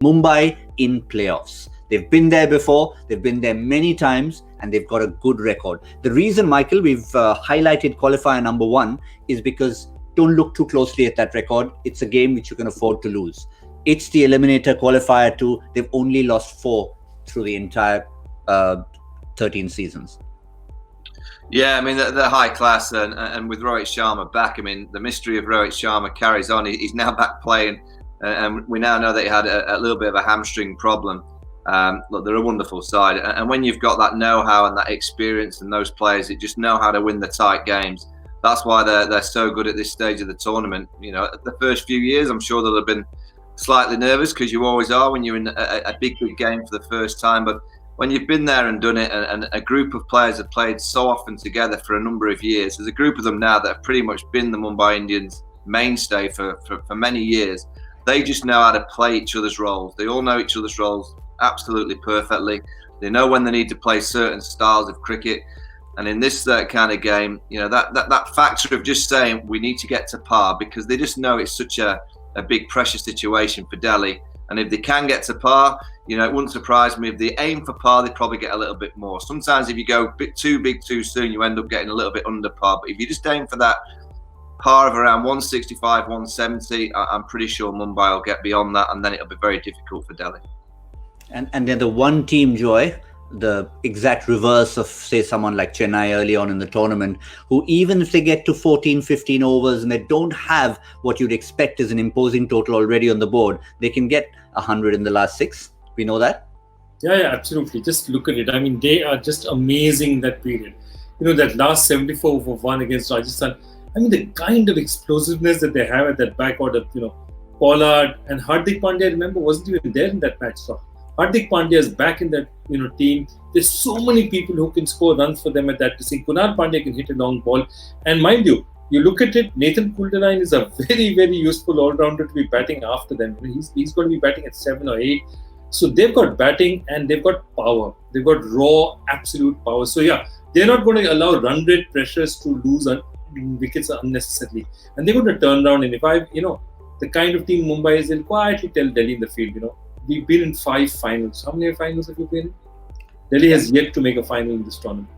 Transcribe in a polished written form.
Mumbai in playoffs. They've been there before, they've been there many times, and they've got a good record. The reason, Michael, we've highlighted qualifier number 1 is because don't look too closely at that record. It's a game which you can afford to lose. It's the eliminator qualifier 2. They've only lost 4 through the entire 13 seasons. Yeah, I mean, they're high class, and with Rohit Sharma back, I mean, the mystery of Rohit Sharma carries on. He's now back playing, and we now know that he had a little bit of a hamstring problem. Look, they're a wonderful side, and when you've got that know-how and that experience and those players that just know how to win the tight games, that's why they're so good at this stage of the tournament. You know, the first few years, I'm sure they'll have been slightly nervous, because you always are when you're in a big game for the first time, but when you've been there and done it, and a group of players have played so often together for a number of years, there's a group of them now that have pretty much been the Mumbai Indians mainstay for many years. They just know how to play each other's roles. They all know each other's roles absolutely perfectly. They know when they need to play certain styles of cricket. And in this kind of game, you know, that factor of just saying we need to get to par, because they just know it's such a big pressure situation for Delhi. And if they can get to par, you know, it wouldn't surprise me if they aim for par, they probably get a little bit more. Sometimes if you go a bit too big too soon, you end up getting a little bit under par. But if you just aim for that par of around 165, 170, I'm pretty sure Mumbai will get beyond that, and then it'll be very difficult for Delhi. And they're the one team, Joy, the exact reverse of, say, someone like Chennai early on in the tournament, who even if they get to 14, 15 overs and they don't have what you'd expect as an imposing total already on the board, they can get 100 in the last 6. We know that. Yeah, absolutely. Just look at it. I mean, they are just amazing that period. You know, that last 74 over 1 against Rajasthan. I mean, the kind of explosiveness that they have at that back order, you know, Pollard and Hardik Pandya, remember, wasn't even there in that match. So Hardik Pandya is back in that, you know, team. There's so many people who can score runs for them at that. Kunal Pandya can hit a long ball. And mind you, you look at it, Nathan Kulderline is a very, very useful all-rounder to be batting after them. He's going to be batting at 7 or 8. So they've got batting and they've got power. They've got raw, absolute power. So yeah, they're not going to allow run rate pressures to lose wickets unnecessarily. And they're going to turn around. And if the kind of team Mumbai is, they'll quietly tell Delhi in the field, you know, we've been in 5 finals. How many finals have you been in? Delhi has yet to make a final in this tournament.